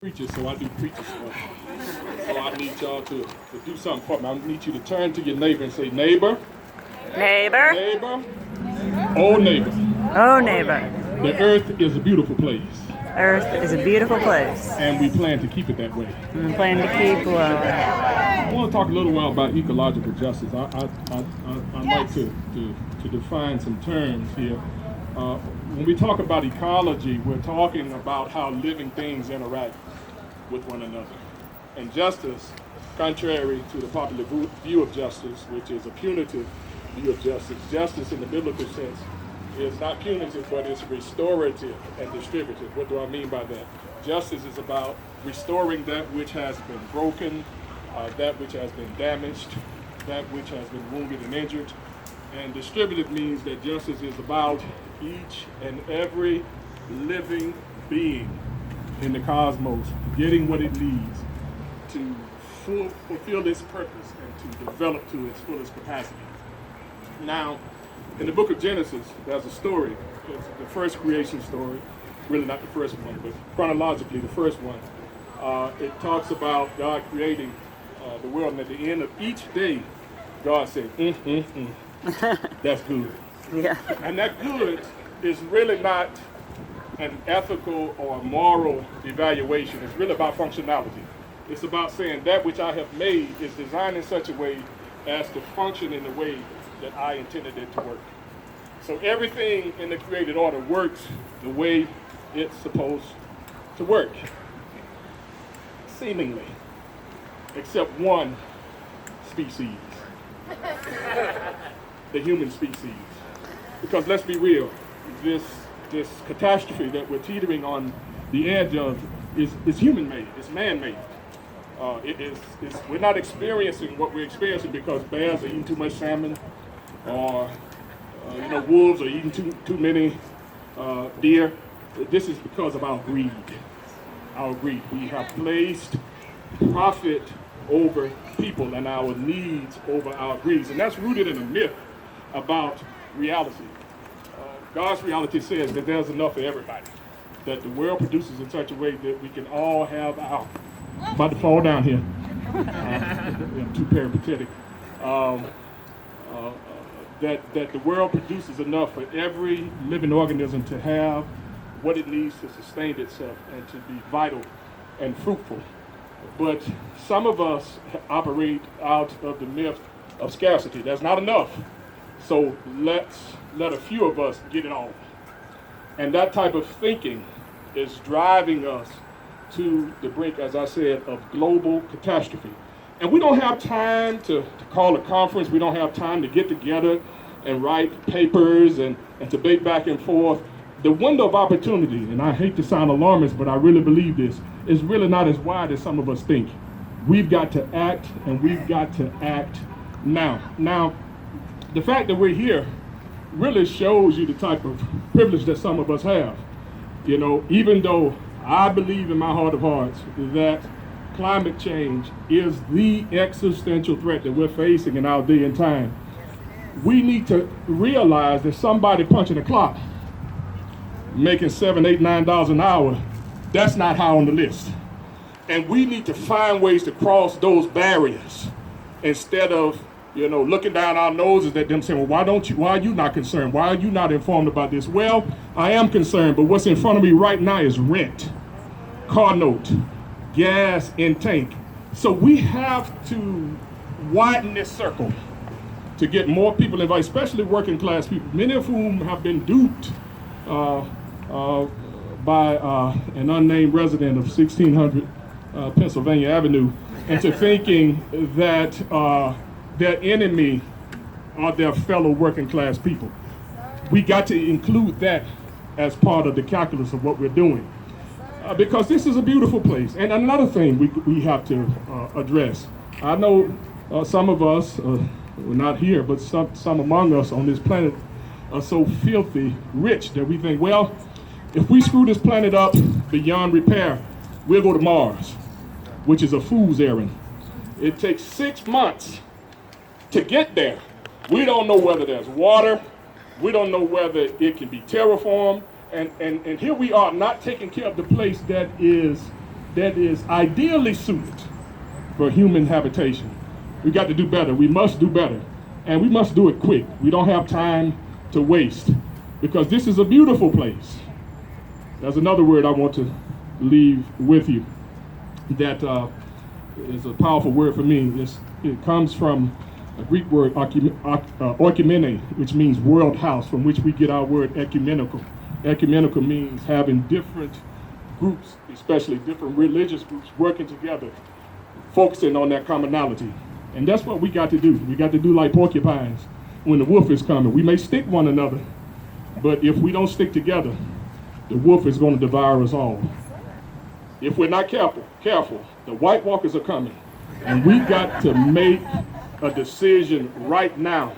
Preachers, so I do preacher stuff. So I need y'all to do something for me. I need you to turn to your neighbor and say, neighbor, Neighbor, neighbor, oh neighbor. oh neighbor, The earth is a beautiful place, Earth is a beautiful place, and we plan to keep it that way. and we plan to keep well. I want to talk a little while about ecological justice. I'd like to define some terms here. When we talk about ecology, we're talking about how living things interact with one another. And justice, contrary to the popular view of justice, which is a punitive view of justice, justice in the biblical sense is not punitive, but it's restorative and distributive. What do I mean by that? Justice is about restoring that which has been broken, that which has been damaged, that which has been wounded and injured. And distributive means that justice is about each and every living being in the cosmos getting what it needs to fulfill its purpose and to develop to its fullest capacity. Now, in the book of Genesis, there's a story. It's the first creation story, really not the first one, but chronologically the first one. It talks about God creating the world, and at the end of each day, God said, that's good. Yeah. And that good is really not an ethical or moral evaluation. It's really about functionality. It's about saying that which I have made is designed in such a way as to function in the way that I intended it to work. So everything in the created order works the way it's supposed to work, seemingly, except one species, the human species. Because let's be real, this catastrophe that we're teetering on the edge of is human-made, it's man-made. We're not experiencing what we're experiencing because bears are eating too much salmon, or wolves are eating too many deer. This is because of our greed. Our greed. We have placed profit over people and our needs over our greeds, and that's rooted in a myth about reality. God's reality says that there's enough for everybody, that the world produces in such a way that we can all have our. About to fall down here. I'm too peripatetic. That the world produces enough for every living organism to have what it needs to sustain itself and to be vital and fruitful. But some of us operate out of the myth of scarcity. There's not enough. So let a few of us get it all. And that type of thinking is driving us to the brink, as I said, of global catastrophe. And we don't have time to call a conference. We don't have time to get together and write papers and debate back and forth. The window of opportunity, and I hate to sound alarmist, but I really believe this, is really not as wide as some of us think. We've got to act, and we've got to act now. Now, the fact that we're here really shows you the type of privilege that some of us have. Even though I believe in my heart of hearts that climate change is the existential threat that we're facing in our day and time, we need to realize that somebody punching a clock, making $7, $8, $9 an hour, that's not high on the list. And we need to find ways to cross those barriers instead of looking down our noses at them saying, well, why are you not concerned? Why are you not informed about this? Well, I am concerned, but what's in front of me right now is rent, car note, gas in tank. So we have to widen this circle to get more people involved, especially working class people, many of whom have been duped by an unnamed resident of 1600 Pennsylvania Avenue into thinking that their enemy are their fellow working class people. We got to include that as part of the calculus of what we're doing. Because this is a beautiful place. And another thing we have to address. I know some of us, we're not here, but some among us on this planet are so filthy rich that we think, well, if we screw this planet up beyond repair, we'll go to Mars, which is a fool's errand. It takes 6 months to get there. We don't know whether there's water. We don't know whether it can be terraformed. And here we are not taking care of the place that is that is ideally suited for human habitation. We got to do better. We must do better. And we must do it quick. We don't have time to waste because this is a beautiful place. There's another word I want to leave with you that is a powerful word for me. It comes from a Greek word, oikumene, which means world house, from which we get our word ecumenical. Ecumenical means having different groups, especially different religious groups, working together, focusing on that commonality. And that's what we got to do. We got to do like porcupines when the wolf is coming. We may stick one another, but if we don't stick together, the wolf is going to devour us all. If we're not careful, the White Walkers are coming. And we got to make a decision right now.